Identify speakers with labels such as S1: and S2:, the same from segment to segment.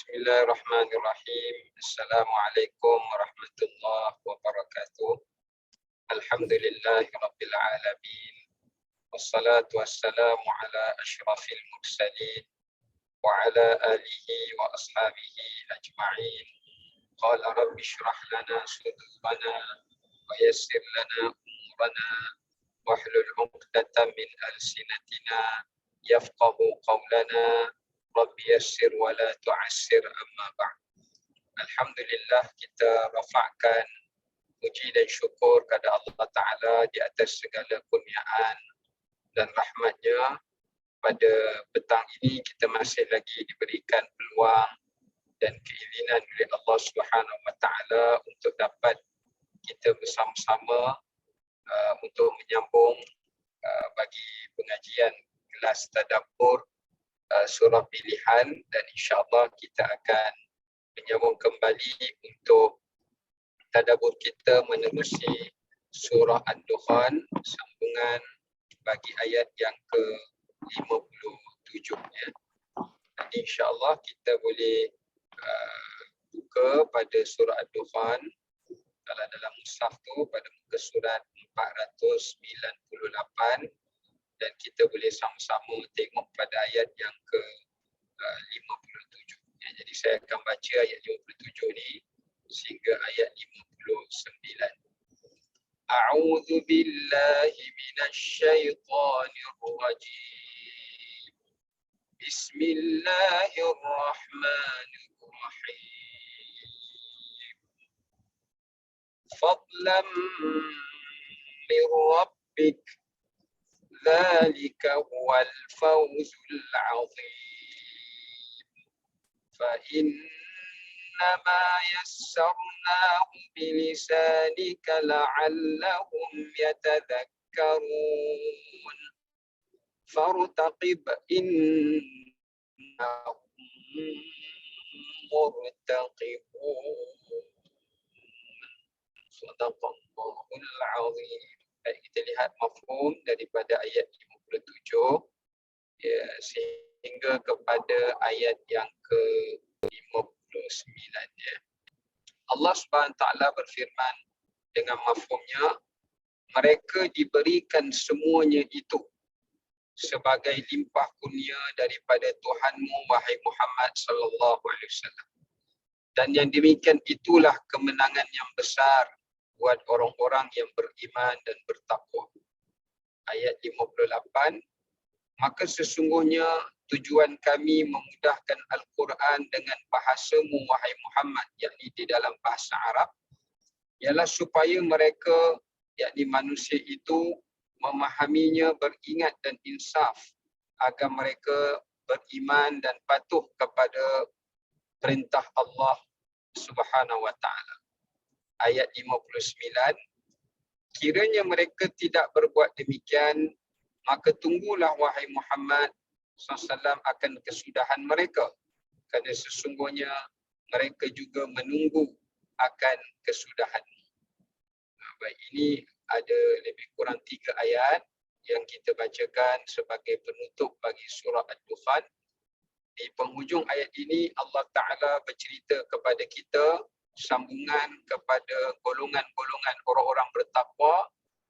S1: Bismillahirrahmanirrahim. Assalamualaikum warahmatullahi wabarakatuh. Alhamdulillahi rabbil alamin. Wassalatu wassalamu ala asyrafil mursalin wa ala alihi wa ashabihi ajma'in. Qala rabbi shrah lana sadrana wa yassir lana umurana wahlul 'uqdatam min alsinatina yafqahu qawlana. Rabbi yassir wa la tu'assir amma ba'd. Alhamdulillah, kita rafa'kan puji dan syukur kepada Allah Ta'ala di atas segala kurniaan dan rahmatnya. Pada petang ini kita masih lagi diberikan peluang dan keizinan oleh Allah Subhanahu Wa Ta'ala untuk dapat kita bersama-sama untuk menyambung bagi pengajian kelas tadabbur surah pilihan, dan insya-Allah kita akan menyambung kembali untuk tadabbur kita menerusi surah Ad-Dukhan, sambungan bagi ayat yang ke-57 ya. Jadi insya-Allah kita boleh buka pada surah Ad-Dukhan. Kalau dalam mushaf tu pada muka surat 498, dan kita boleh sama-sama tengok pada ayat yang ke-57. Ya, jadi saya akan baca ayat 57 ni sehingga ayat 59. A'udzu billahi minasyaitonir rajim. Bismillahirrahmanirrahim. Fadlan min rabbik, ذلك هو الفوز العظيم. فإنما يسرناه بلسانك لعلهم يتذكرون فارتقب إنهم مرتقبون. صدق الله العظيم. Kita lihat mafhum daripada ayat 57 ya, sehingga kepada ayat yang ke-59 ya. Allah Subhanahu Taala berfirman dengan mafhumnya, mereka diberikan semuanya itu sebagai limpah kurnia daripada Tuhanmu wahai Muhammad sallallahu alaihi wasallam. Dan yang demikian itulah kemenangan yang besar buat orang-orang yang beriman dan bertakwa. Ayat 58, maka sesungguhnya tujuan kami memudahkan Al-Quran dengan bahasamu wahai Muhammad, yakni di dalam bahasa Arab, ialah supaya mereka, yakni manusia itu, memahaminya, beringat dan insaf, agar mereka beriman dan patuh kepada perintah Allah Subhanahu wa Ta'ala. Ayat 59, kiranya mereka tidak berbuat demikian, maka tunggulah wahai Muhammad SAW akan kesudahan mereka, kerana sesungguhnya mereka juga menunggu akan kesudahan. Baik, ini ada lebih kurang 3 ayat yang kita bacakan sebagai penutup bagi surah Ad-Dukhan. Di penghujung ayat ini Allah Ta'ala bercerita kepada kita sambungan kepada golongan-golongan orang-orang bertakwa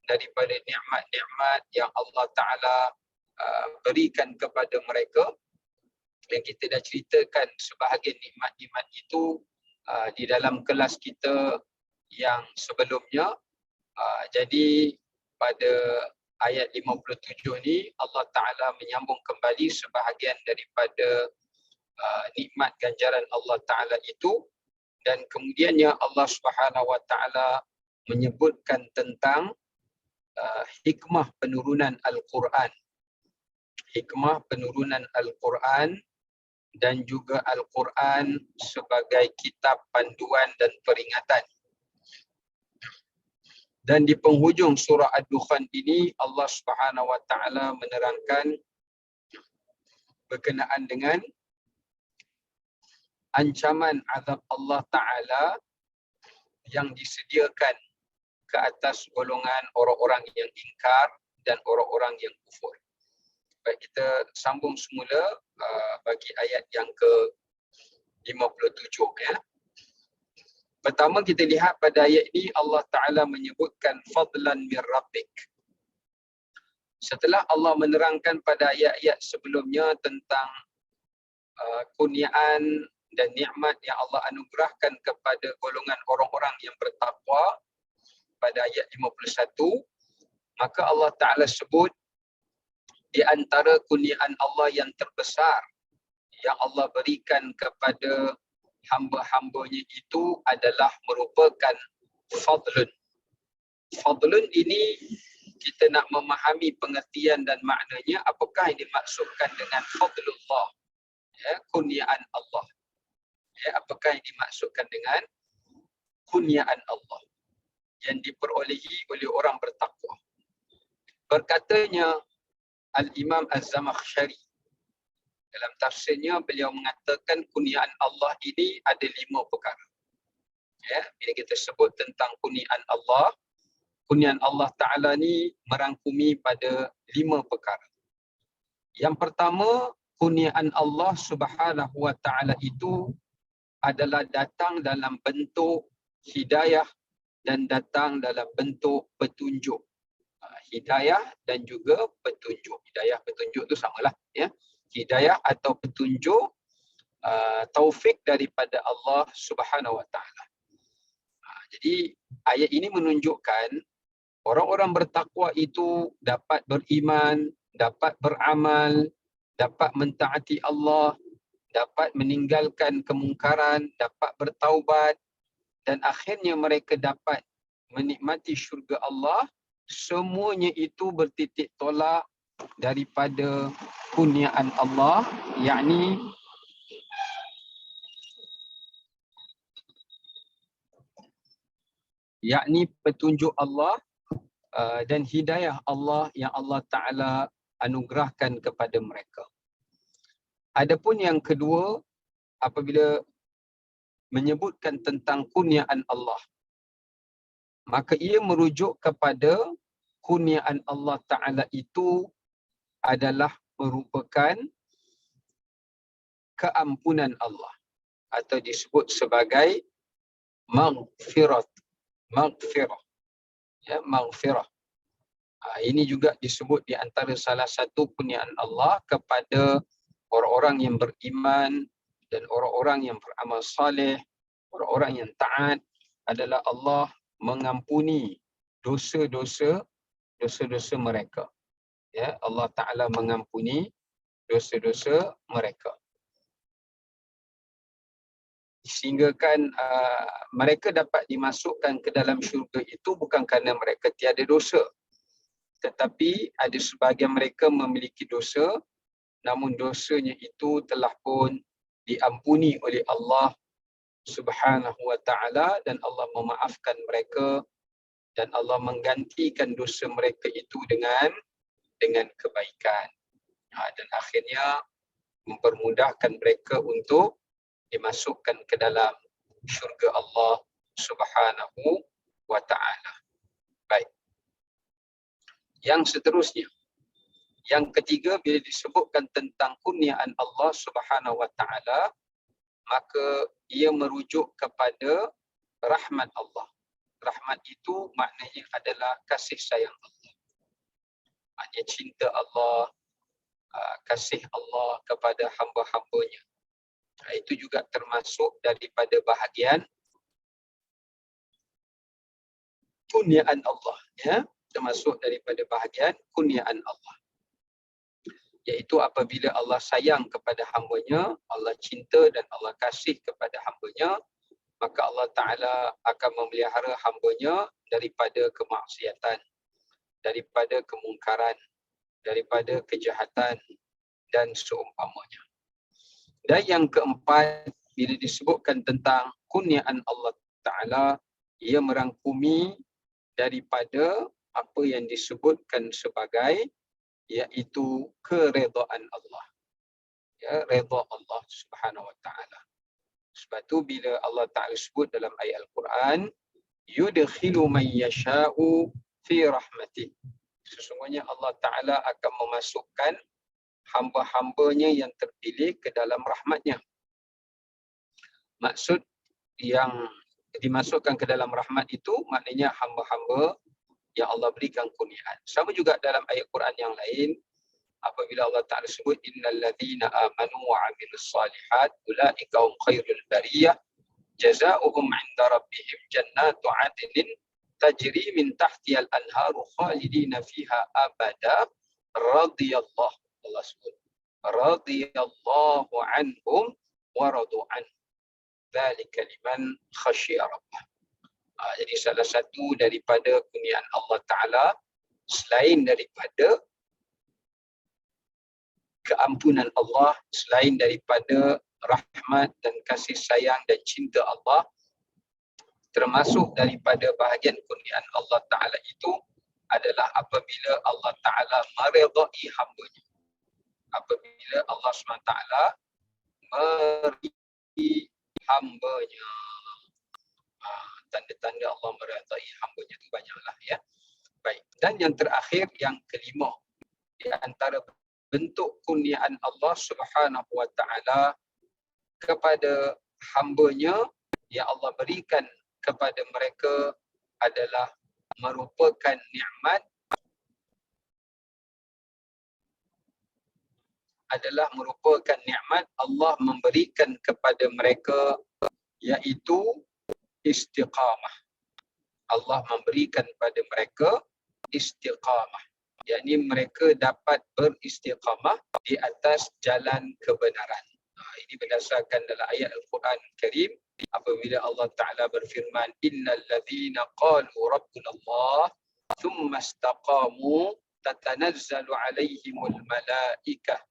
S1: daripada nikmat-nikmat yang Allah Ta'ala berikan kepada mereka. Yang kita dah ceritakan sebahagian nikmat-nikmat itu di dalam kelas kita yang sebelumnya. Jadi pada ayat 57 ni Allah Ta'ala menyambung kembali sebahagian daripada nikmat ganjaran Allah Ta'ala itu. Dan kemudiannya Allah Subhanahu Wa Ta'ala menyebutkan tentang hikmah penurunan Al-Quran. Hikmah penurunan Al-Quran dan juga Al-Quran sebagai kitab panduan dan peringatan. Dan di penghujung surah Ad-Dukhan ini Allah Subhanahu Wa Ta'ala menerangkan berkenaan dengan ancaman azab Allah Ta'ala yang disediakan ke atas golongan orang-orang yang ingkar dan orang-orang yang kufur. Baik, kita sambung semula bagi ayat yang 57 ya. Pertama kita lihat pada ayat ini Allah Ta'ala menyebutkan fadlan min rabbik. Setelah Allah menerangkan pada ayat-ayat sebelumnya tentang kurniaan dan nikmat yang Allah anugerahkan kepada golongan orang-orang yang bertakwa pada ayat 51, maka Allah Ta'ala sebut di antara kurniaan Allah yang terbesar yang Allah berikan kepada hamba-hambanya itu adalah merupakan fadlun. Fadlun ini kita nak memahami pengertian dan maknanya, apakah yang dimaksudkan dengan fadlullah, ya, kurniaan Allah. Ya, apakah yang dimaksudkan dengan kurniaan Allah yang diperolehi oleh orang bertakwa. Berkatanya Al-Imam Az-Zamakhsyari dalam tafsirnya, beliau mengatakan kurniaan Allah ini ada 5 perkara. Ya, bila kita sebut tentang kurniaan Allah Ta'ala ni merangkumi pada 5 perkara. Yang pertama, kurniaan Allah Subhanahu Wa Ta'ala itu adalah datang dalam bentuk hidayah dan datang dalam bentuk petunjuk. Hidayah dan juga petunjuk. Hidayah, petunjuk itu samalah, ya. Hidayah atau petunjuk, taufik daripada Allah Subhanahu Wa Ta'ala. Jadi ayat ini menunjukkan orang-orang bertakwa itu dapat beriman, dapat beramal, dapat mentaati Allah, dapat meninggalkan kemungkaran, dapat bertaubat, dan akhirnya mereka dapat menikmati syurga Allah. Semuanya itu bertitik tolak daripada kurniaan Allah, yakni petunjuk Allah dan hidayah Allah yang Allah Ta'ala anugerahkan kepada mereka. Adapun yang kedua, apabila menyebutkan tentang kurniaan Allah, maka ia merujuk kepada kurniaan Allah Ta'ala itu adalah merupakan keampunan Allah atau disebut sebagai maghfirah. Ya, maghfirah. Ini juga disebut di antara salah satu kurniaan Allah kepada orang-orang yang beriman dan orang-orang yang beramal saleh, orang-orang yang taat, adalah Allah mengampuni dosa-dosa mereka. Ya, Allah Ta'ala mengampuni dosa-dosa mereka. Sehinggakan mereka dapat dimasukkan ke dalam syurga itu bukan kerana mereka tiada dosa, tetapi ada sebahagian mereka memiliki dosa, namun dosanya itu telah pun diampuni oleh Allah Subhanahu Wa Ta'ala, dan Allah memaafkan mereka dan Allah menggantikan dosa mereka itu dengan kebaikan. Dan akhirnya mempermudahkan mereka untuk dimasukkan ke dalam syurga Allah Subhanahu Wa Ta'ala. Baik. Yang seterusnya, yang ketiga, bila disebutkan tentang kurniaan Allah Subhanahu Wa Ta'ala, maka ia merujuk kepada rahmat Allah. Rahmat itu maknanya adalah kasih sayang Allah. Maknanya cinta Allah, kasih Allah kepada hamba-hambanya. Itu juga termasuk daripada bahagian kurniaan Allah, ya, termasuk daripada bahagian kurniaan Allah. Iaitu apabila Allah sayang kepada hambanya, Allah cinta dan Allah kasih kepada hambanya, maka Allah Ta'ala akan memelihara hambanya daripada kemaksiatan, daripada kemungkaran, daripada kejahatan dan seumpamanya. Dan yang keempat, bila disebutkan tentang kurniaan Allah Ta'ala, ia merangkumi daripada apa yang disebutkan sebagai, iaitu keredaan Allah. Ya, redha Allah Subhanahu Wa Ta'ala. Sebab tu bila Allah Ta'ala sebut dalam ayat Al-Quran, yudkhilu man yasha'u fi rahmatih. Sesungguhnya Allah Ta'ala akan memasukkan hamba-hambanya yang terpilih ke dalam rahmatnya. maksud yang dimasukkan ke dalam rahmat itu maknanya hamba-hamba yang Allah berikan kurniaan. Sama juga dalam ayat Quran yang lain, apabila Allah Ta'ala sebut innal ladzina amanu wa 'amilus shalihat ulaika hum khairul bariyah jazaohum 'inda rabbihim jannatu 'adnin tajri min tahtihal anharu khalidina fiha abada radhiyallahu Allah sebut radhiyallahu anhum wa radu an dzalika liman khasyiya rabbah. Jadi salah satu daripada kurniaan Allah Ta'ala selain daripada keampunan Allah, selain daripada rahmat dan kasih sayang dan cinta Allah, termasuk daripada bahagian kurniaan Allah Ta'ala itu adalah apabila Allah Ta'ala meredai hamba-Nya. Apabila Allah SWT meridai hamba-Nya. Tanda-tanda Allah meredai hamba-Nya itu banyaklah ya. Baik. Dan yang terakhir, yang kelima, di antara bentuk kurniaan Allah Subhanahu wa Ta'ala kepada hamba-Nya yang Allah berikan kepada mereka adalah merupakan nikmat, Allah memberikan kepada mereka iaitu istiqamah. Allah memberikan pada mereka istiqamah. Yakni mereka dapat beristiqamah di atas jalan kebenaran. Ini berdasarkan dalam ayat Al-Quran Karim apabila Allah Ta'ala berfirman innal ladzina qalu rabbuna Allah thumma istaqamu tatanazzalu alaihimul malaikah.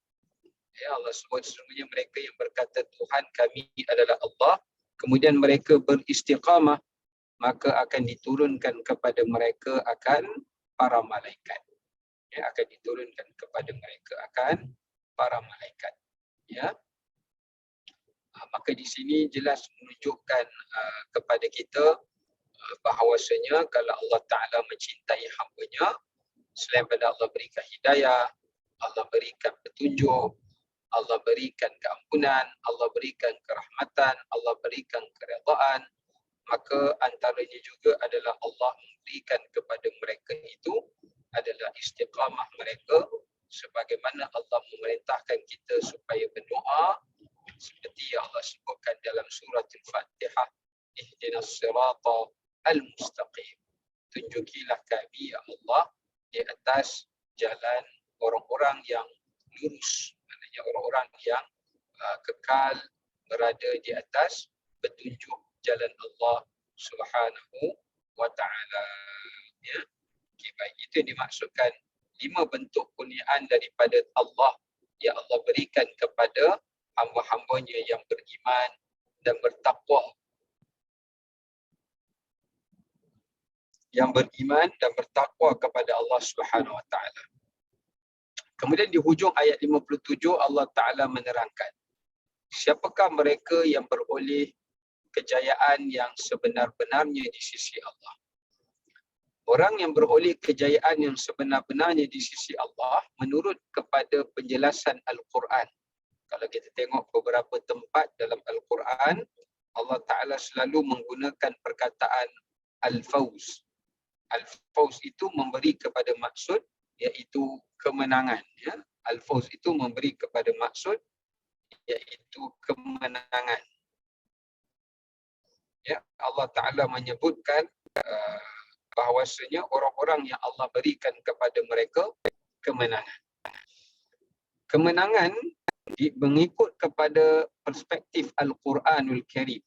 S1: Ya, Allah sebut sesungguhnya mereka yang berkata Tuhan kami adalah Allah, kemudian mereka beristiqamah, maka akan diturunkan kepada mereka akan para malaikat. Ya, akan diturunkan kepada mereka akan para malaikat. Ya. Maka di sini jelas menunjukkan kepada kita bahawasanya kalau Allah Ta'ala mencintai hamba-Nya, selain pada Allah berikan hidayah, Allah berikan petunjuk, Allah berikan keampunan, Allah berikan kerahmatan, Allah berikan keredaan, maka antaranya juga adalah Allah memberikan kepada mereka itu adalah istiqamah mereka, sebagaimana Allah memerintahkan kita supaya berdoa seperti yang Allah sebutkan dalam surah Al-Fatihah, ihdinas sirata al-mustaqim, tunjukilah kami ya Allah di atas jalan orang-orang yang lurus, maknanya orang-orang yang kekal berada di atas petunjuk jalan Allah Subhanahu wa Ta'ala. Ya. Okay, baik. Itu yang dimaksudkan 5 bentuk kurniaan daripada Allah yang Allah berikan kepada hamba-hambanya yang beriman dan bertakwa. Yang beriman dan bertakwa kepada Allah Subhanahu wa Ta'ala. Kemudian di hujung ayat 57 Allah Ta'ala menerangkan siapakah mereka yang beroleh kejayaan yang sebenar-benarnya di sisi Allah. Orang yang beroleh kejayaan yang sebenar-benarnya di sisi Allah menurut kepada penjelasan Al-Quran. Kalau kita tengok beberapa tempat dalam Al-Quran, Allah Ta'ala selalu menggunakan perkataan Al-Fawz. Al-Fawz itu memberi kepada maksud iaitu kemenangan. Ya. Al-Fawz itu memberi kepada maksud iaitu kemenangan. Ya, Allah Ta'ala menyebutkan bahawasanya orang-orang yang Allah berikan kepada mereka kemenangan. Kemenangan mengikut kepada perspektif Al-Quranul Karim.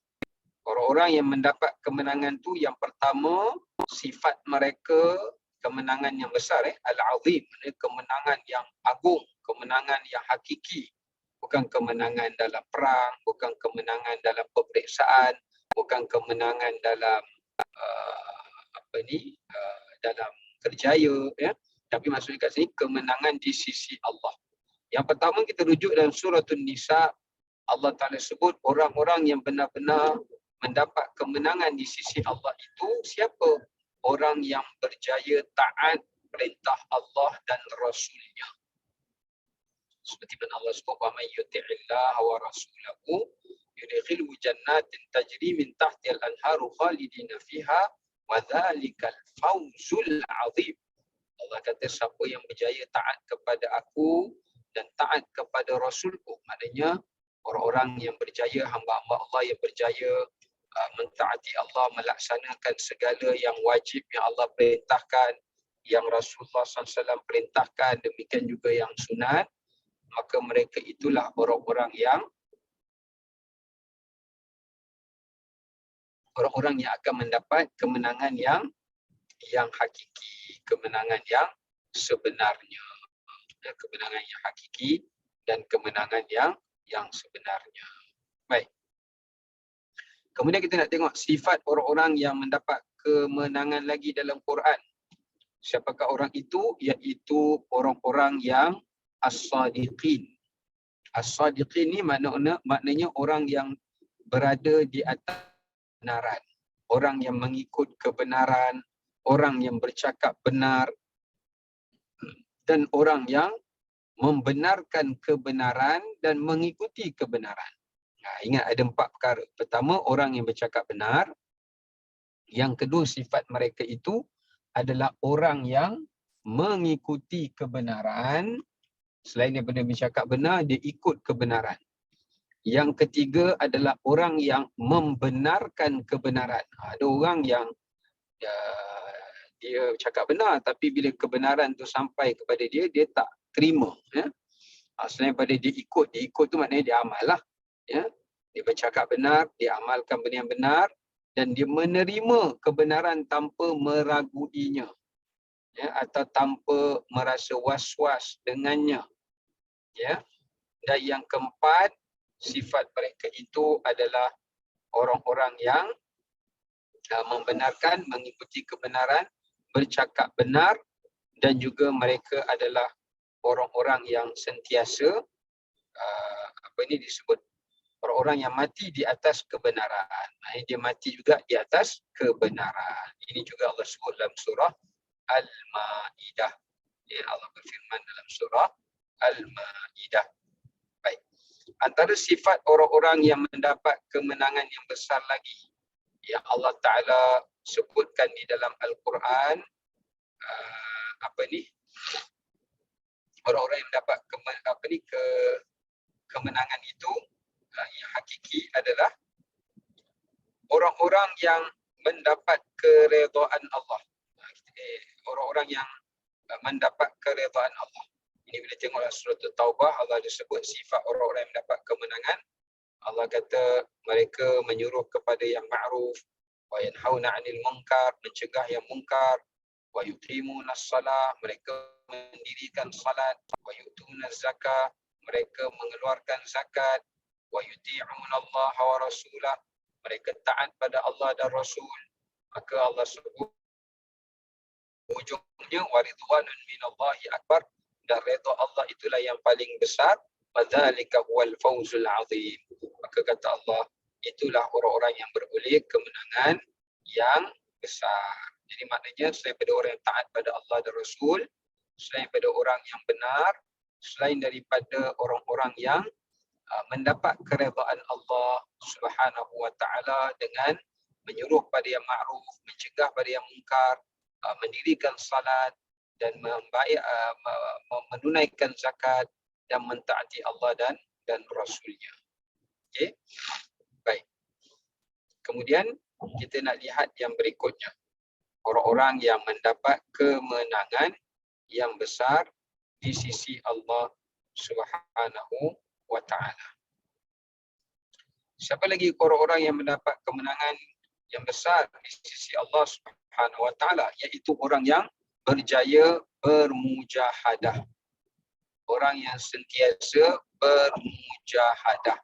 S1: Orang-orang yang mendapat kemenangan tu yang pertama sifat mereka kemenangan yang besar, Al-Azim, kemenangan yang agung, kemenangan yang hakiki. Bukan kemenangan dalam perang, bukan kemenangan dalam peperiksaan, bukan kemenangan dalam dalam kerjaya, ya. Tapi maksudnya kat sini kemenangan di sisi Allah. Yang pertama kita rujuk dalam surah An-Nisa, Allah Ta'ala sebut orang-orang yang benar-benar mendapat kemenangan di sisi Allah itu siapa? Orang yang berjaya taat perintah Allah dan Rasulnya. Seperti mana Allah sebut, وَمَنْ يُطِعِ اللَّهَ وَرَسُولَهُ yudkhiluhu jannatin tajri min tahtiha al-anharu khalidina fiha wa dzalikal fawzul 'adzim. Allah kata siapa yang berjaya taat kepada aku dan taat kepada Rasulku, maknanya orang-orang yang berjaya, hamba-hamba Allah yang berjaya mentaati Allah, melaksanakan segala yang wajib yang Allah perintahkan, yang Rasulullah SAW perintahkan, demikian juga yang sunat, maka mereka itulah orang-orang yang akan mendapat kemenangan yang hakiki, kemenangan yang sebenarnya. Kemenangan yang hakiki dan kemenangan yang sebenarnya. Baik. Kemudian kita nak tengok sifat orang-orang yang mendapat kemenangan lagi dalam Quran. Siapakah orang itu? Iaitu orang-orang yang as-sadiqin. As-sadiqin ni maknanya orang yang berada di atas kebenaran. Orang yang mengikut kebenaran, orang yang bercakap benar, dan orang yang membenarkan kebenaran dan mengikuti kebenaran. Ingat ada 4 perkara. Pertama, orang yang bercakap benar. Yang kedua, sifat mereka itu adalah orang yang mengikuti kebenaran. Selain daripada bercakap benar, dia ikut kebenaran. Yang ketiga adalah orang yang membenarkan kebenaran. Ada orang yang dia cakap benar, tapi bila kebenaran tu sampai kepada dia, dia tak terima. Selain daripada dia ikut tu maknanya dia amal lah. Dia bercakap benar, dia amalkan benda yang benar, dan dia menerima kebenaran tanpa meraguinya, atau tanpa merasa was-was dengannya. Dan yang keempat, sifat mereka itu adalah orang-orang yang membenarkan, mengikuti kebenaran, bercakap benar, dan juga mereka adalah orang-orang yang sentiasa disebut orang-orang yang mati di atas kebenaran. Dia mati juga di atas kebenaran. Ini juga Allah sebut dalam surah Al-Ma'idah. Allah berfirman dalam surah Al-Ma'idah. Baik. Antara sifat orang-orang yang mendapat kemenangan yang besar lagi yang Allah Ta'ala sebutkan di dalam Al-Quran, orang-orang yang mendapat kemenangan itu yang hakiki adalah orang-orang yang mendapat keredaan Allah. Orang-orang yang mendapat keredaan Allah. Ini bila tengok dalam surah Taubah, Allah disebut sifat orang-orang yang mendapat kemenangan. Allah kata mereka menyuruh kepada yang ma'ruf, wa yanhauna 'anil munkar, mencegah yang munkar, wa yuqimunas salah, mereka mendirikan salat, wa yu'tunaz zakah, mereka mengeluarkan zakat, wa yuti'una Allah wa rasulah, mereka taat pada Allah dan Rasul. Maka Allah sebut ujungnya wa ridwanun minallahi akbar, dan redha Allah itulah yang paling besar. Wa dzalika huwal fawzul 'adzim. Maka kata Allah, itulah orang-orang yang beroleh kemenangan yang besar. Jadi maknanya selain daripada orang yang taat pada Allah dan Rasul, selain daripada orang yang benar, selain daripada orang-orang yang mendapat keredaan Allah Subhanahu wa taala dengan menyuruh pada yang ma'ruf, mencegah pada yang mungkar, mendirikan salat dan menunaikan zakat dan mentaati Allah dan Rasulnya. Okey. Baik. Kemudian kita nak lihat yang berikutnya. Orang-orang yang mendapat kemenangan yang besar di sisi Allah Subhanahu wa ta'ala. Siapa lagi orang-orang yang mendapat kemenangan yang besar di sisi Allah Subhanahu wa ta'ala? Iaitu orang yang berjaya bermujahadah. Orang yang sentiasa bermujahadah.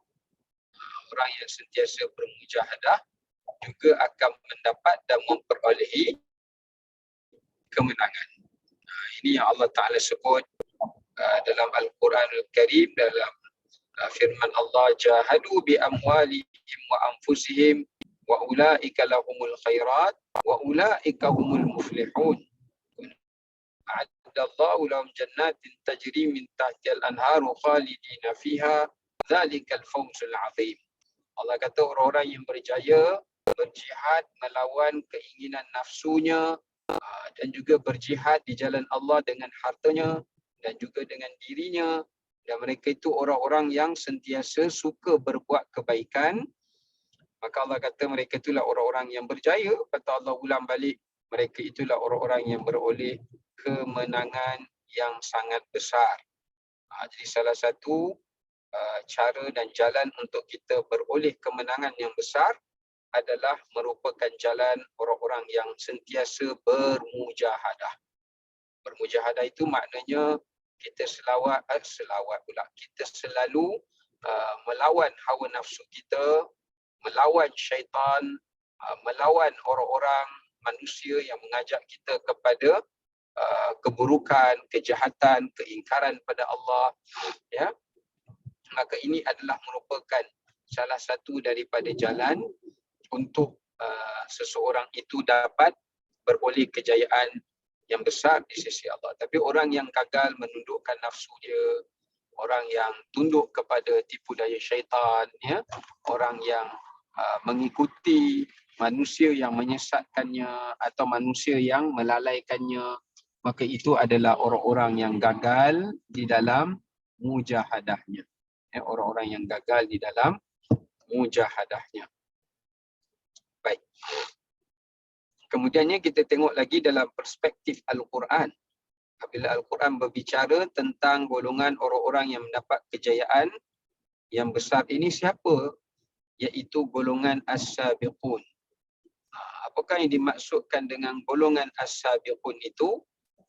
S1: Orang yang sentiasa bermujahadah juga akan mendapat dan memperolehi kemenangan. Ini yang Allah Ta'ala sebut dalam Al-Quranul Karim, dalam firman Allah, jahadu bi amwalihim wa anfusihim wa ulaika lahumul khairat wa ulaika humul muflihun. A'adallahu lahum jannatin tajri min tahtiha al-anharu khalidina fiha, dzalikal fawzul 'adzim. Allah kata orang-orang yang berjaya berjihad melawan keinginan nafsunya dan juga berjihad di jalan Allah dengan hartanya dan juga dengan dirinya, dan mereka itu orang-orang yang sentiasa suka berbuat kebaikan, maka Allah kata mereka itulah orang-orang yang berjaya. Kata Allah ulang balik, mereka itulah orang-orang yang beroleh kemenangan yang sangat besar. Jadi salah satu cara dan jalan untuk kita beroleh kemenangan yang besar adalah merupakan jalan orang-orang yang sentiasa bermujahadah. Bermujahadah itu maknanya kita selawat pula. Kita selalu melawan hawa nafsu kita, melawan syaitan, melawan orang-orang manusia yang mengajak kita kepada keburukan, kejahatan, keingkaran pada Allah, ya. Maka ini adalah merupakan salah satu daripada jalan untuk seseorang itu dapat beroleh kejayaan yang besar di sisi Allah. Tapi orang yang gagal menundukkan nafsu dia, orang yang tunduk kepada tipu daya syaitan, ya, orang yang mengikuti manusia yang menyesatkannya atau manusia yang melalaikannya, maka itu adalah orang-orang yang gagal di dalam mujahadahnya. Orang-orang yang gagal di dalam mujahadahnya. Baik. Kemudiannya kita tengok lagi dalam perspektif Al-Quran. Apabila Al-Quran berbicara tentang golongan orang-orang yang mendapat kejayaan yang besar ini siapa? Iaitu golongan As-Sabiqun. Apakah yang dimaksudkan dengan golongan As-Sabiqun itu?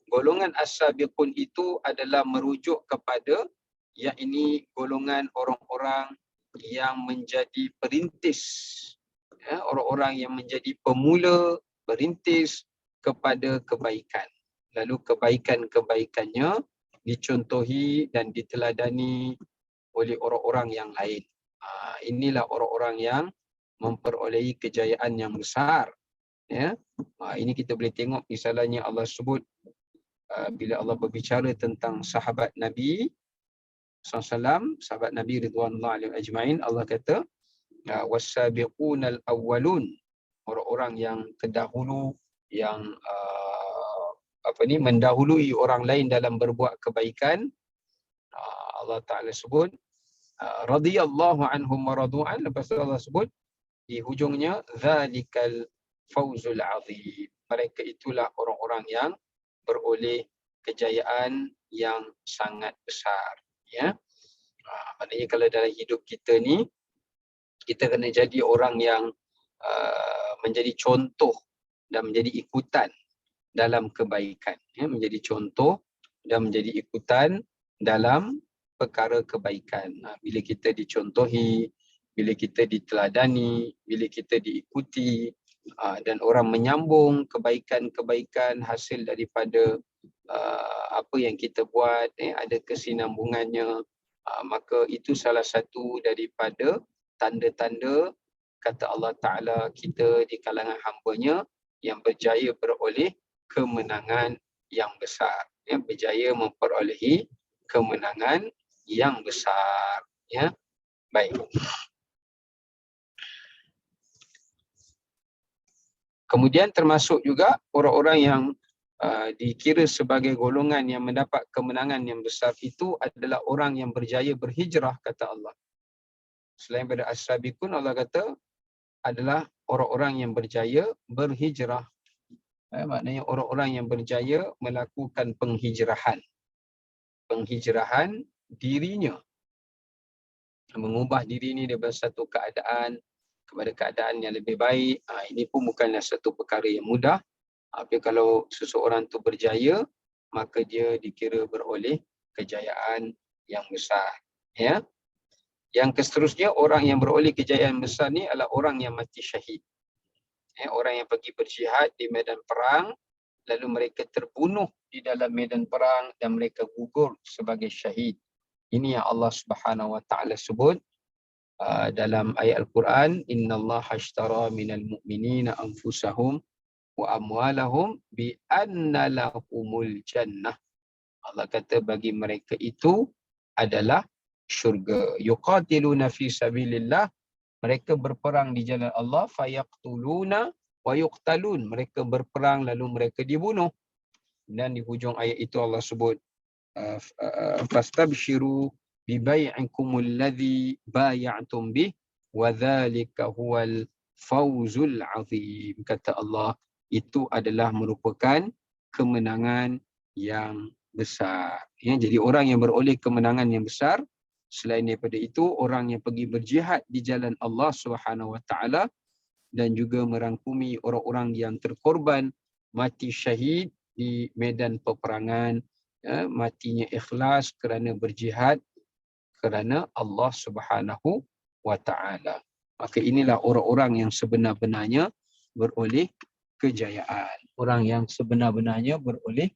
S1: Golongan As-Sabiqun itu adalah merujuk kepada yakni golongan orang-orang yang menjadi perintis, ya, orang-orang yang menjadi pemula berintis kepada kebaikan. Lalu kebaikan-kebaikannya dicontohi dan diteladani oleh orang-orang yang lain. Inilah orang-orang yang memperolehi kejayaan yang besar. Ya, ini kita boleh tengok misalnya Allah sebut bila Allah berbicara tentang sahabat Nabi SAW, sahabat Nabi Ridwanullah alaihi ajma'in, Allah kata was-sabiqunal awwalun, orang-orang yang terdahulu yang mendahului orang lain dalam berbuat kebaikan. Allah Ta'ala sebut radhiyallahu anhum wa radu'an, lepas tu Allah sebut di hujungnya zalikal fawzul azim, mereka itulah orang-orang yang beroleh kejayaan yang sangat besar, ya. Maknanya kalau dalam hidup kita ni kita kena jadi orang yang menjadi contoh dan menjadi ikutan dalam kebaikan, ya, menjadi contoh dan menjadi ikutan dalam perkara kebaikan. Bila kita dicontohi, bila kita diteladani, bila kita diikuti, dan orang menyambung kebaikan-kebaikan hasil daripada apa yang kita buat, ada kesinambungannya, maka itu salah satu daripada tanda-tanda kata Allah Ta'ala kita di kalangan hamba-Nya yang berjaya beroleh kemenangan yang besar, ya, berjaya memperolehi kemenangan yang besar, ya. Baik. Kemudian termasuk juga orang-orang yang dikira sebagai golongan yang mendapat kemenangan yang besar itu adalah orang yang berjaya berhijrah, kata Allah. Selain daripada As-Sabiqun, Allah kata adalah orang-orang yang berjaya berhijrah. Maknanya orang-orang yang berjaya melakukan penghijrahan. Penghijrahan dirinya. Mengubah diri ini daripada satu keadaan kepada keadaan yang lebih baik. Ini pun bukanlah satu perkara yang mudah. Tapi kalau seseorang itu berjaya, maka dia dikira beroleh kejayaan yang besar. Ya. Yang seterusnya, orang yang beroleh kejayaan besar ni adalah orang yang mati syahid. Orang yang pergi berjihad di medan perang, lalu mereka terbunuh di dalam medan perang dan mereka gugur sebagai syahid. Ini yang Allah Subhanahu Wa Taala sebut dalam ayat Al-Quran, innallaha ashtara minal mu'minina anfusahum wa amwalahum bi anna lahumul jannah. Allah kata bagi mereka itu adalah syurga. Yuqatiluna fi sabilillah mereka berperang di jalan Allah, fayaqtuluna wa yuqtalun, mereka berperang lalu mereka dibunuh. Dan di hujung ayat itu Allah sebut fastabshiru bibai'ikumul ladzi bay'atum bih wa dzalika huwal fawzul azim. Kata Allah, itu adalah merupakan kemenangan yang besar. Ya, jadi orang yang beroleh kemenangan yang besar. Selain daripada itu, orang yang pergi berjihad di jalan Allah Subhanahu Wa Taala dan juga merangkumi orang-orang yang terkorban mati syahid di medan peperangan, ya, matinya ikhlas kerana berjihad kerana Allah Subhanahu Wa Taala. Maka inilah orang-orang yang sebenar-benarnya beroleh kejayaan. Orang yang sebenar-benarnya beroleh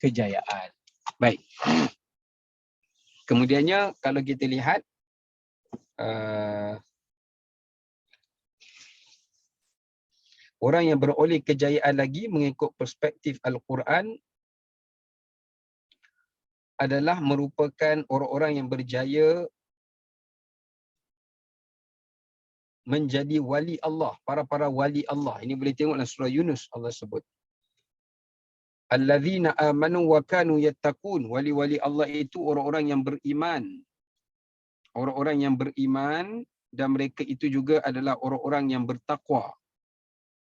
S1: kejayaan. Baik. Kemudiannya kalau kita lihat orang yang beroleh kejayaan lagi mengikut perspektif Al-Quran adalah merupakan orang-orang yang berjaya menjadi wali Allah, para wali Allah. Ini boleh tengok dalam surah Yunus Allah sebut. Alladzina amanu wa kanu yattaqun. Wali-wali Allah itu orang-orang yang beriman. Orang-orang yang beriman dan mereka itu juga adalah orang-orang yang bertakwa.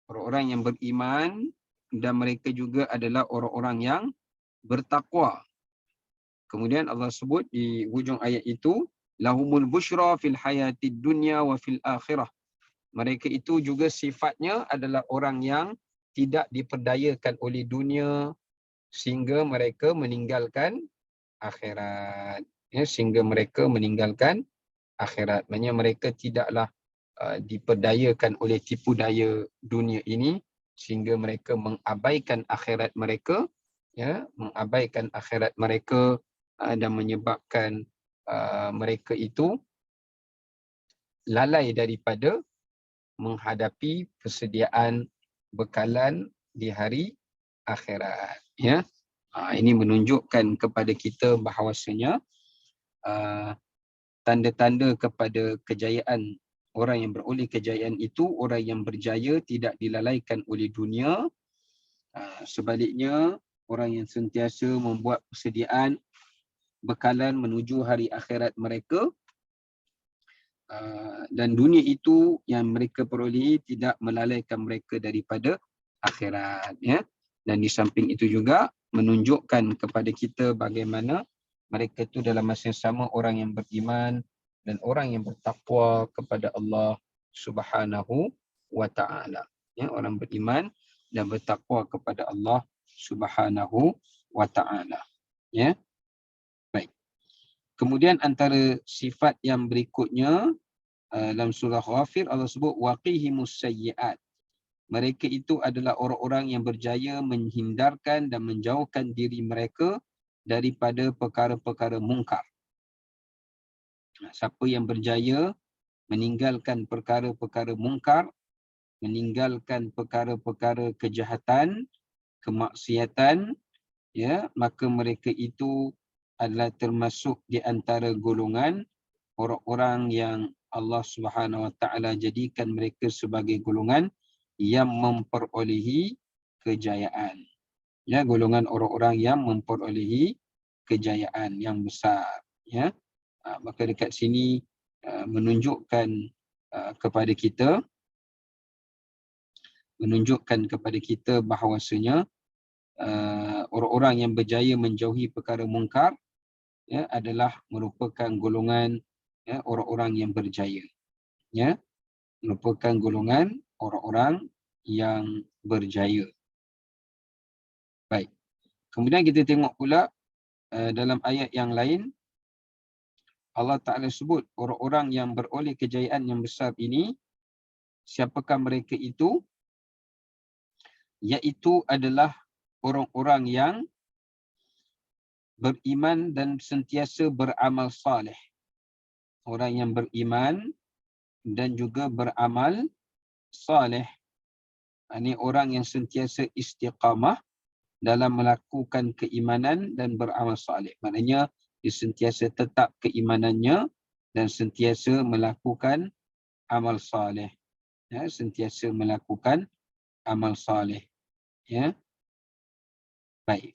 S1: Orang-orang yang beriman dan mereka juga adalah orang-orang yang bertakwa. Kemudian Allah sebut di hujung ayat itu, lahumul busyra fil hayatid dunya wa fil akhirah. Mereka itu juga sifatnya adalah orang yang tidak diperdayakan oleh dunia sehingga mereka meninggalkan akhirat. Ya, sehingga mereka meninggalkan akhirat. Maksudnya mereka tidaklah diperdayakan oleh tipu daya dunia ini sehingga mereka mengabaikan akhirat mereka, ya, mengabaikan akhirat mereka dan menyebabkan mereka itu lalai daripada menghadapi persediaan bekalan di hari akhirat. Ya, ini menunjukkan kepada kita bahawasanya tanda-tanda kepada kejayaan orang yang beroleh kejayaan itu orang yang berjaya tidak dilalaikan oleh dunia. Sebaliknya orang yang sentiasa membuat persediaan bekalan menuju hari akhirat mereka. Dan dunia itu yang mereka peroleh tidak melalaikan mereka daripada akhirat, ya. Dan di samping itu juga menunjukkan kepada kita bagaimana mereka itu dalam masa yang sama orang yang beriman dan orang yang bertakwa kepada Allah Subhanahu Wa Taala. Ya, orang beriman dan bertakwa kepada Allah Subhanahu Wa Taala. Ya. Baik. Kemudian antara sifat yang berikutnya dalam surah Ghafir Allah sebut waqihimus sayyi'at. Mereka itu adalah orang-orang yang berjaya menghindarkan dan menjauhkan diri mereka daripada perkara-perkara mungkar. Siapa yang berjaya meninggalkan perkara-perkara mungkar, meninggalkan perkara-perkara kejahatan, kemaksiatan, ya, maka mereka itu adalah termasuk di antara golongan orang-orang yang Allah Subhanahu Wa Taala jadikan mereka sebagai golongan yang memperolehi kejayaan. Ya, golongan orang-orang yang memperolehi kejayaan yang besar. Ya, maka dekat sini menunjukkan kepada kita bahawasanya orang-orang yang berjaya menjauhi perkara mungkar, ya, adalah merupakan golongan, ya, orang-orang yang berjaya. Ya, merupakan golongan orang-orang yang berjaya. Baik. Kemudian kita tengok pula dalam ayat yang lain Allah Ta'ala sebut orang-orang yang beroleh kejayaan yang besar ini, siapakah mereka itu? Iaitu adalah orang-orang yang beriman dan sentiasa beramal saleh. Orang yang beriman dan juga beramal saleh. Ini orang yang sentiasa istiqamah dalam melakukan keimanan dan beramal saleh. Maknanya dia sentiasa tetap keimanannya dan sentiasa melakukan amal soleh. Ya, sentiasa melakukan amal soleh. Ya, baik.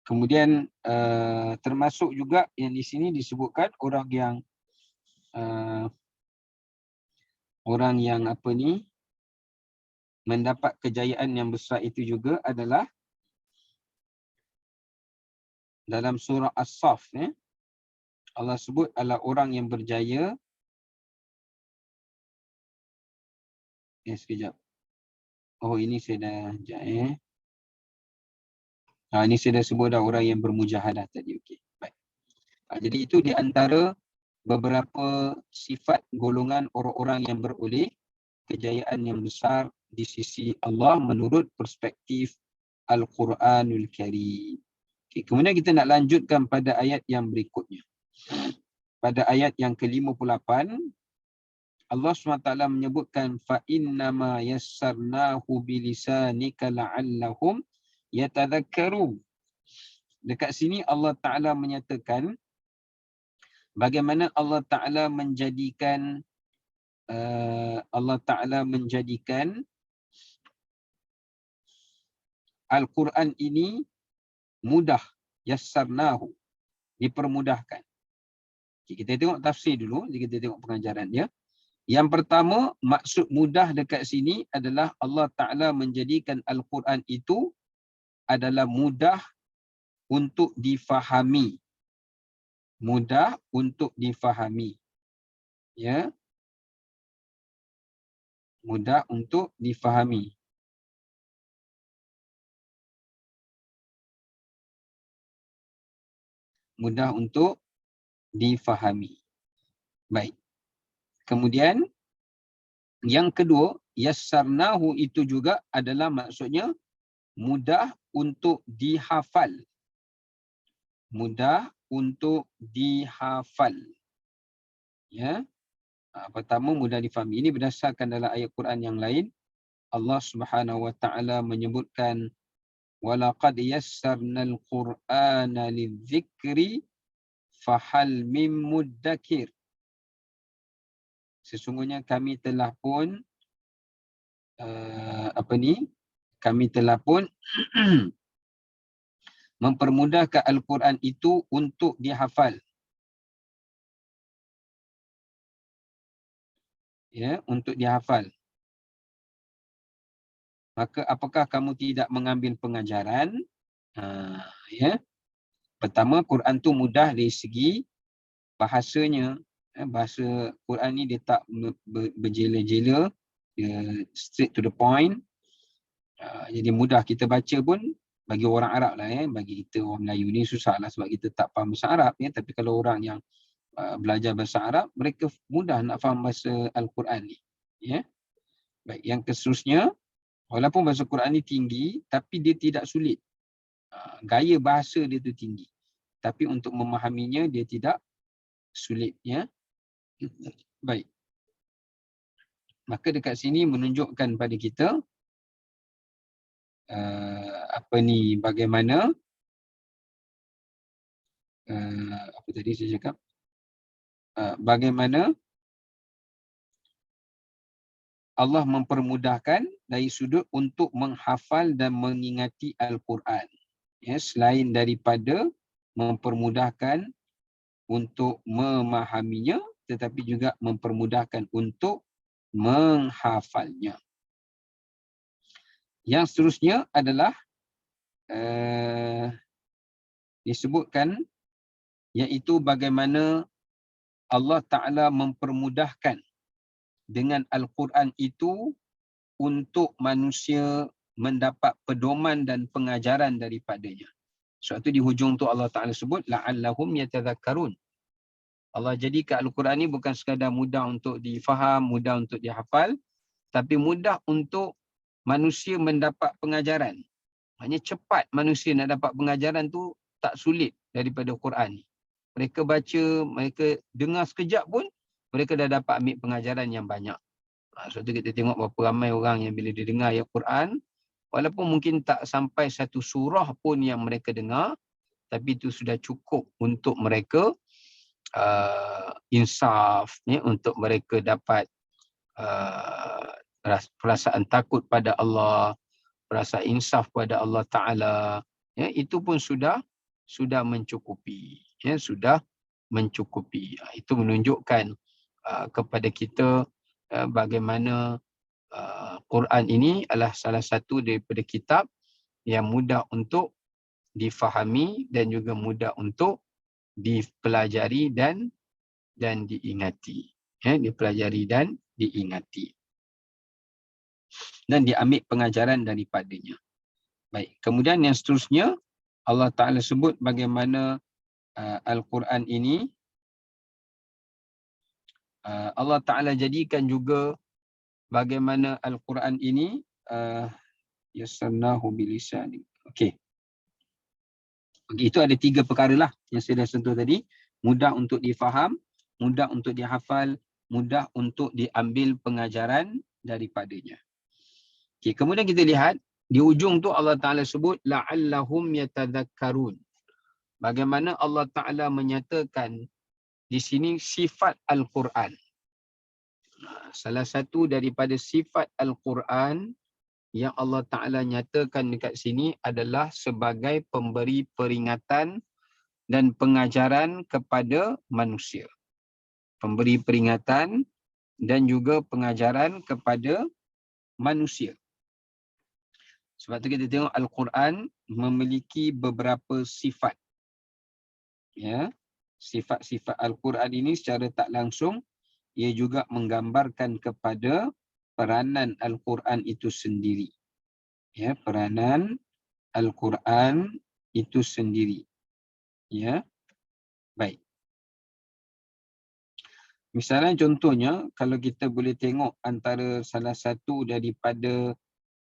S1: Kemudian termasuk juga yang di sini disebutkan orang yang apa ni mendapat kejayaan yang besar itu juga adalah dalam surah As-Saff, ya. Allah sebut adalah orang yang berjaya. Sekejap. Oh, ini saya dah ini saya dah sebut dah orang yang bermujahadah tadi. Okey. Baik. Jadi itu di antara beberapa sifat golongan orang-orang yang beroleh kejayaan yang besar di sisi Allah menurut perspektif Al-Quranul Karim. Okay, kemudian kita nak lanjutkan pada ayat yang berikutnya. Pada ayat yang ke-58, Allah SWT menyebutkan فَإِنَّمَا يَسَّرْنَاهُ بِلِسَانِكَ لَعَلَّهُمْ يَتَذَكَّرُونَ. Dekat sini Allah Ta'ala menyatakan bagaimana Allah Ta'ala menjadikan Al-Quran ini mudah, yassarnahu, dipermudahkan. Kita tengok tafsir dulu, kita tengok pengajarannya. Yang pertama, maksud mudah dekat sini adalah Allah Ta'ala menjadikan Al-Quran itu adalah mudah untuk difahami. Mudah untuk difahami. Ya. Mudah untuk difahami. Mudah untuk difahami. Baik. Kemudian yang kedua, yassarnahu itu juga adalah maksudnya mudah untuk dihafal. Mudah untuk dihafal. Ya. Pertama, mudah difahami. Ini berdasarkan dalam ayat Quran yang lain. Allah Subhanahu Wa Taala menyebutkan walaqad yassarnal Qur'ana lidzikri fahal mim muddakir. Sesungguhnya kami telah pun kami telah pun mempermudahkan Al-Quran itu untuk dihafal. Ya, untuk dihafal. Maka apakah kamu tidak mengambil pengajaran? Ya. Pertama, Quran tu mudah dari segi bahasanya. Bahasa Quran ni dia tak berjela-jela, dia straight to the point. Jadi mudah kita baca pun bagi orang Arab lah, bagi kita orang Melayu ni susah lah sebab kita tak faham bahasa Arab, ya. Tapi kalau orang yang belajar bahasa Arab, mereka mudah nak faham bahasa Al-Quran ni, ya. Baik, yang seterusnya, walaupun bahasa Quran ni tinggi, tapi dia tidak sulit. Gaya bahasa dia tu tinggi, tapi untuk memahaminya dia tidak sulit, ya. Baik. Maka dekat sini menunjukkan pada kita bagaimana apa tadi saya cakap, bagaimana Allah mempermudahkan dari sudut untuk menghafal dan mengingati Al-Quran. Ya, selain daripada mempermudahkan untuk memahaminya, tetapi juga mempermudahkan untuk menghafalnya. Yang seterusnya adalah disebutkan iaitu bagaimana Allah Ta'ala mempermudahkan dengan Al-Quran itu untuk manusia mendapat pedoman dan pengajaran daripadanya. Sebab itu di hujung tu Allah Ta'ala sebut la'allahum yatadhakkarun. Allah jadikan Al-Quran ni bukan sekadar mudah untuk difaham, mudah untuk dihafal, tapi mudah untuk manusia mendapat pengajaran. Maksudnya cepat manusia nak dapat pengajaran tu tak sulit daripada Quran ni. Mereka baca, mereka dengar sekejap pun, mereka dah dapat ambil pengajaran yang banyak. Sebab tu kita tengok berapa ramai orang yang bila dia dengar ayat Quran, walaupun mungkin tak sampai satu surah pun yang mereka dengar, tapi itu sudah cukup untuk mereka insaf, ya, untuk mereka dapat perasaan takut pada Allah, perasaan insaf pada Allah Ta'ala, ya, itu pun sudah mencukupi, ya, sudah mencukupi. Itu menunjukkan kepada kita bagaimana Quran ini adalah salah satu daripada kitab yang mudah untuk difahami dan juga mudah untuk dipelajari dan diingati, ya, dipelajari dan diingati dan diambil pengajaran daripadanya. Baik, kemudian yang seterusnya Allah Ta'ala sebut bagaimana Al-Quran ini Allah Ta'ala jadikan juga bagaimana Al-Quran ini yassarnahu bilisani. Okey. Itu ada 3 perkara lah yang saya dah sentuh tadi. Mudah untuk difaham, mudah untuk dihafal, mudah untuk diambil pengajaran daripadanya. Okey, kemudian kita lihat di ujung tu Allah Ta'ala sebut la'allahum yatadhakkarun. Bagaimana Allah Ta'ala menyatakan di sini sifat Al-Quran. Salah satu daripada sifat Al-Quran yang Allah Ta'ala nyatakan dekat sini adalah sebagai pemberi peringatan dan pengajaran kepada manusia. Pemberi peringatan dan juga pengajaran kepada manusia. Sebab tu kita tengok Al-Quran memiliki beberapa sifat. Ya, sifat-sifat Al-Quran ini secara tak langsung ia juga menggambarkan kepada peranan Al-Quran itu sendiri. Ya, peranan Al-Quran itu sendiri. Ya, baik. Misalnya contohnya, kalau kita boleh tengok antara salah satu daripada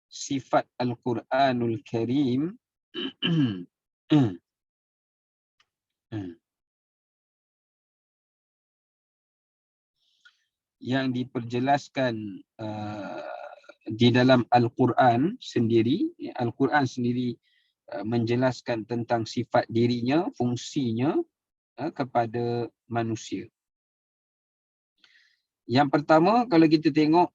S1: sifat Al-Quranul Karim yang diperjelaskan di dalam Al-Quran sendiri, Al-Quran sendiri menjelaskan tentang sifat dirinya, fungsinya kepada manusia. Yang pertama, kalau kita tengok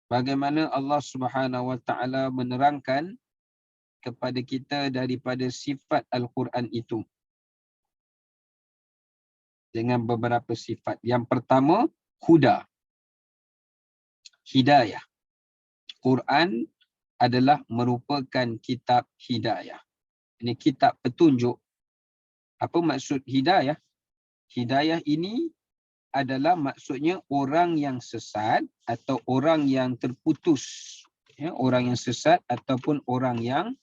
S1: bagaimana Allah Subhanahu Wa Taala menerangkan kepada kita daripada sifat Al-Quran itu dengan beberapa sifat. Yang pertama, huda, hidayah. Quran adalah merupakan kitab hidayah. Ini kitab petunjuk. Apa maksud hidayah? Hidayah ini adalah maksudnya orang yang sesat atau orang yang terputus. Ya, orang yang sesat ataupun orang yang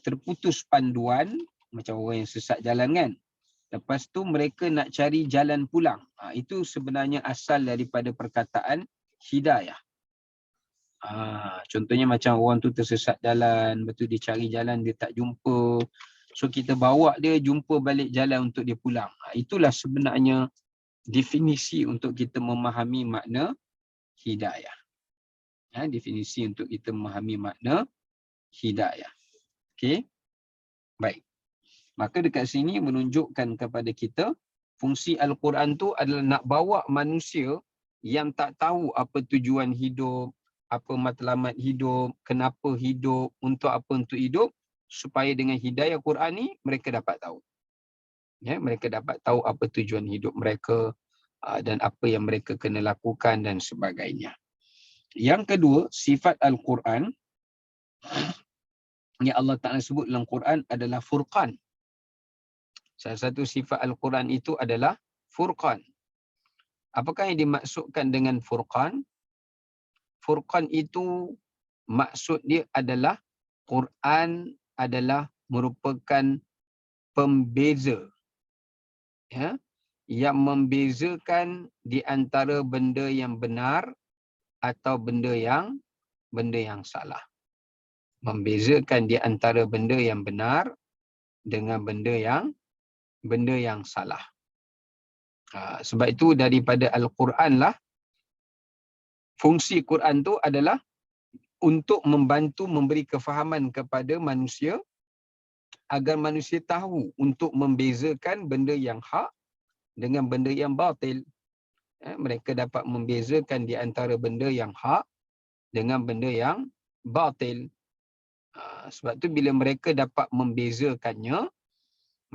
S1: terputus panduan, macam orang yang sesat jalan kan. Lepas tu mereka nak cari jalan pulang. Itu sebenarnya asal daripada perkataan hidayah. Contohnya macam orang tu tersesat jalan, betul dia cari jalan dia tak jumpa. So kita bawa dia jumpa balik jalan untuk dia pulang. Itulah sebenarnya definisi untuk kita memahami makna hidayah. Definisi untuk kita memahami makna hidayah. Okey. Baik. Maka dekat sini menunjukkan kepada kita fungsi Al-Quran tu adalah nak bawa manusia yang tak tahu apa tujuan hidup, apa matlamat hidup, kenapa hidup, untuk apa untuk hidup, supaya dengan hidayah Quran ni mereka dapat tahu. Ya, mereka dapat tahu apa tujuan hidup mereka dan apa yang mereka kena lakukan dan sebagainya. Yang kedua, sifat Al-Quran yang Allah Ta'ala sebut dalam Quran adalah Furqan. Salah satu sifat Al-Quran itu adalah Furqan. Apakah yang dimaksudkan dengan Furqan? Furqan itu maksud dia adalah Quran adalah merupakan pembeza, ya, yang membezakan di antara benda yang benar atau benda yang salah. Membezakan di antara benda yang benar dengan benda yang salah. Sebab itu daripada Al-Quran lah, fungsi Quran tu adalah untuk membantu memberi kefahaman kepada manusia agar manusia tahu untuk membezakan benda yang hak dengan benda yang batil. Mereka dapat membezakan di antara benda yang hak dengan benda yang batil. Sebab tu bila mereka dapat membezakannya,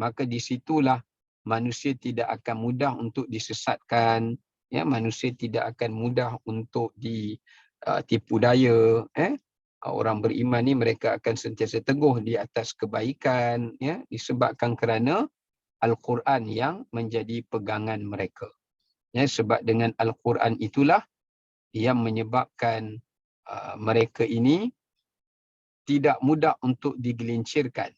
S1: maka di situlah manusia tidak akan mudah untuk disesatkan. Manusia tidak akan mudah untuk ditipu daya. Orang beriman ni mereka akan sentiasa teguh di atas kebaikan, disebabkan kerana Al-Quran yang menjadi pegangan mereka. Sebab dengan Al-Quran itulah yang menyebabkan mereka ini tidak mudah untuk digelincirkan.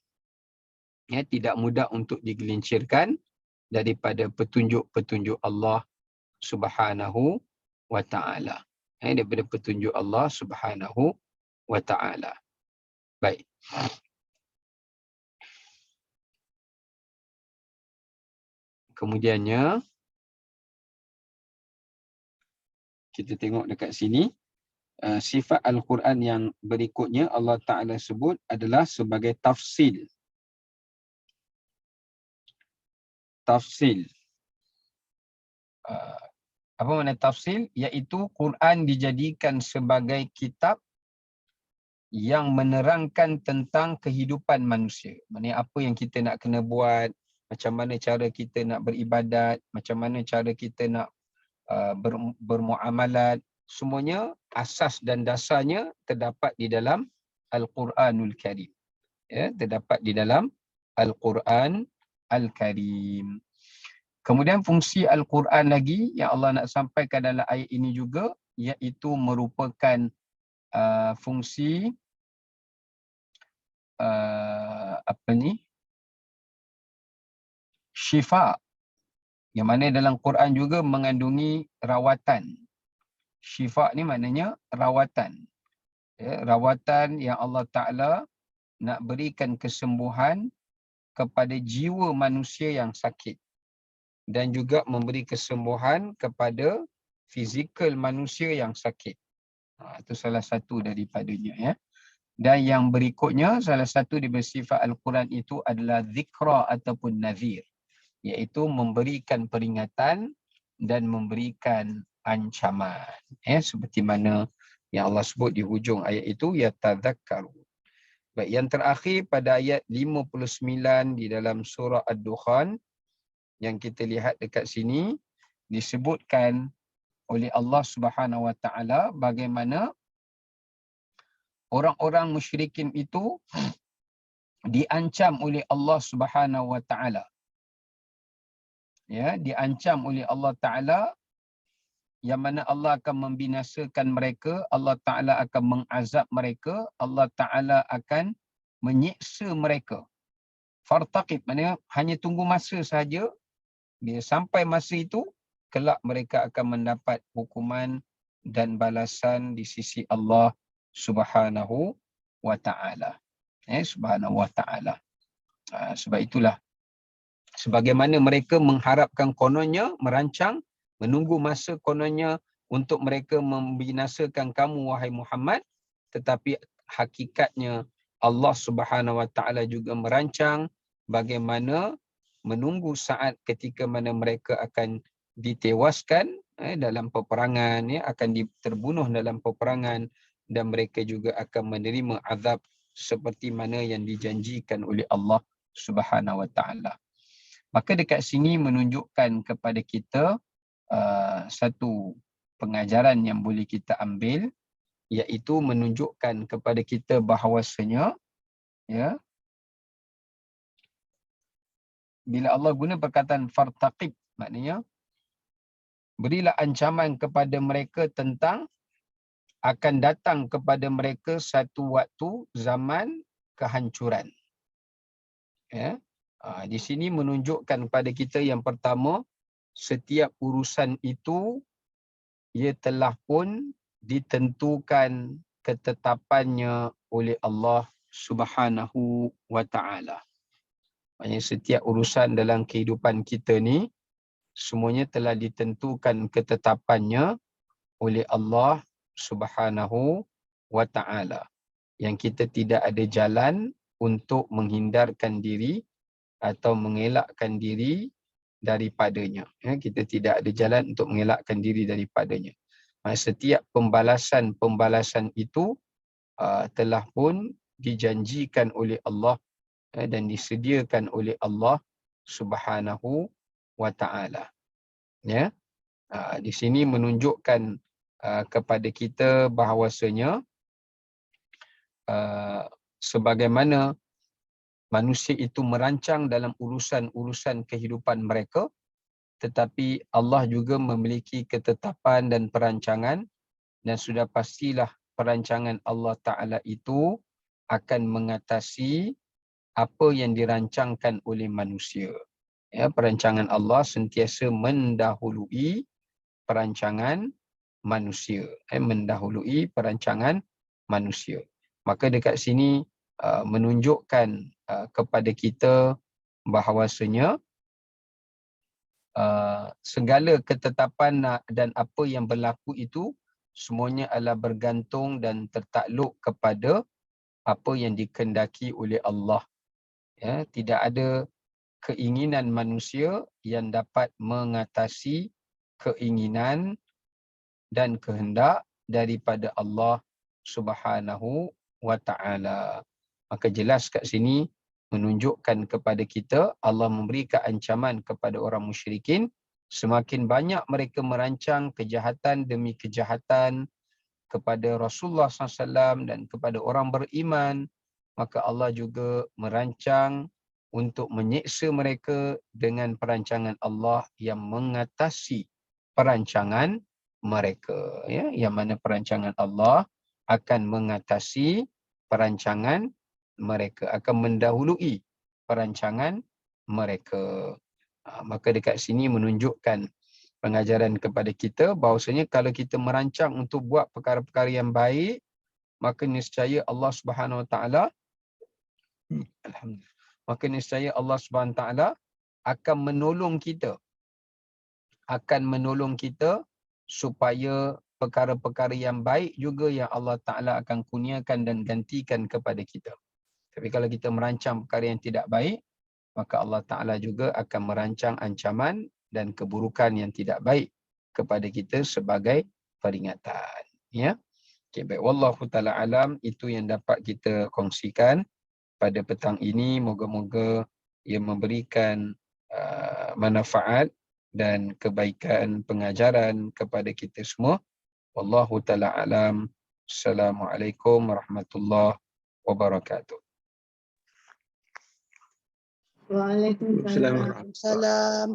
S1: Tidak mudah untuk digelincirkan daripada petunjuk-petunjuk Allah Subhanahu wa ta'ala. Daripada petunjuk Allah Subhanahu wa ta'ala. Baik. Kemudiannya, kita tengok dekat sini, sifat Al-Quran yang berikutnya Allah Ta'ala sebut adalah sebagai tafsil. Tafsil. Apa makna tafsil? Iaitu Quran dijadikan sebagai kitab yang menerangkan tentang kehidupan manusia. Maksudnya apa yang kita nak kena buat, macam mana cara kita nak beribadat, macam mana cara kita nak bermuamalat, semuanya asas dan dasarnya terdapat di dalam Al-Quranul Karim. Terdapat di dalam Al-Quran Al-Karim. Kemudian fungsi Al-Quran lagi yang Allah nak sampaikan dalam ayat ini juga, iaitu merupakan fungsi syifa, yang mana dalam Quran juga mengandungi rawatan. Syifa ni maknanya rawatan. Rawatan yang Allah Ta'ala nak berikan kesembuhan kepada jiwa manusia yang sakit. Dan juga memberi kesembuhan kepada fizikal manusia yang sakit. Itu salah satu daripadanya. Dan yang berikutnya, salah satu daripada sifat Al-Quran itu adalah zikra ataupun nazir. Iaitu memberikan peringatan dan memberikan ancaman. Seperti mana yang Allah sebut di hujung ayat itu, yatadzakkaru. Baik, yang terakhir pada ayat 59 di dalam surah Ad-Dukhan, yang kita lihat dekat sini, disebutkan oleh Allah Subhanahu Wa Taala bagaimana orang-orang musyrikin itu diancam oleh Allah Subhanahu Wa Taala. Diancam oleh Allah Taala, yang mana Allah akan membinasakan mereka, Allah Taala akan mengazab mereka, Allah Taala akan menyiksa mereka. Fartaqib, maknanya hanya tunggu masa sahaja. Bila sampai masa itu, kelak mereka akan mendapat hukuman dan balasan di sisi Allah Subhanahu wa Ta'ala. Subhanahu wa Ta'ala. Sebab itulah, sebagaimana mereka mengharapkan kononnya, merancang, menunggu masa kononnya untuk mereka membinasakan kamu, wahai Muhammad, tetapi hakikatnya Allah Subhanahu wa Ta'ala juga merancang bagaimana menunggu saat ketika mana mereka akan ditewaskan dalam peperangan, akan terbunuh dalam peperangan, dan mereka juga akan menerima azab seperti mana yang dijanjikan oleh Allah Subhanahu wa Ta'ala. Maka dekat sini menunjukkan kepada kita satu pengajaran yang boleh kita ambil, iaitu menunjukkan kepada kita bahawasanya bila Allah guna perkataan fartaqib, maknanya berilah ancaman kepada mereka tentang akan datang kepada mereka satu waktu zaman kehancuran. Di sini menunjukkan kepada kita yang pertama, setiap urusan itu ia telah pun ditentukan ketetapannya oleh Allah Subhanahu wa Ta'ala. Maksudnya setiap urusan dalam kehidupan kita ni, semuanya telah ditentukan ketetapannya oleh Allah Subhanahu wa Ta'ala. Yang kita tidak ada jalan untuk menghindarkan diri atau mengelakkan diri daripadanya. Ya, kita tidak ada jalan untuk mengelakkan diri daripadanya. Setiap pembalasan itu telah pun dijanjikan oleh Allah dan disediakan oleh Allah Subhanahu wa taala. Ya. Di sini menunjukkan kepada kita bahawasanya sebagaimana manusia itu merancang dalam urusan-urusan kehidupan mereka, tetapi Allah juga memiliki ketetapan dan perancangan, dan sudah pastilah perancangan Allah Ta'ala itu akan mengatasi apa yang dirancangkan oleh manusia. Ya, perancangan Allah sentiasa mendahului perancangan manusia. Mendahului perancangan manusia. Maka dekat sini menunjukkan kepada kita bahawasanya segala ketetapan dan apa yang berlaku itu semuanya adalah bergantung dan tertakluk kepada apa yang dikehendaki oleh Allah. Ya, tidak ada keinginan manusia yang dapat mengatasi keinginan dan kehendak daripada Allah Subhanahu wa taala. Maka jelas kat sini menunjukkan kepada kita Allah memberikan ancaman kepada orang musyrikin, semakin banyak mereka merancang kejahatan demi kejahatan kepada Rasulullah SAW dan kepada orang beriman, maka Allah juga merancang untuk menyiksa mereka dengan perancangan Allah yang mengatasi perancangan mereka. Ya, yang mana perancangan Allah akan mengatasi perancangan mereka, akan mendahului perancangan mereka. Maka dekat sini menunjukkan pengajaran kepada kita bahawasanya kalau kita merancang untuk buat perkara-perkara yang baik, maka niscaya Allah Subhanahu Wa Taala alhamdulillah, maka niscaya Allah Subhanahu Wa Taala akan menolong kita supaya perkara-perkara yang baik juga yang Allah Ta'ala akan kurniakan dan gantikan kepada kita. Tapi kalau kita merancang perkara yang tidak baik, maka Allah Ta'ala juga akan merancang ancaman dan keburukan yang tidak baik kepada kita sebagai peringatan. Ya. Okay, baik. Wallahu ta'ala alam, itu yang dapat kita kongsikan pada petang ini. Moga-moga ia memberikan manfaat dan kebaikan pengajaran kepada kita semua. Wallahu ta'ala alam. Assalamualaikum warahmatullahi wabarakatuh.
S2: Waalaikumsalam.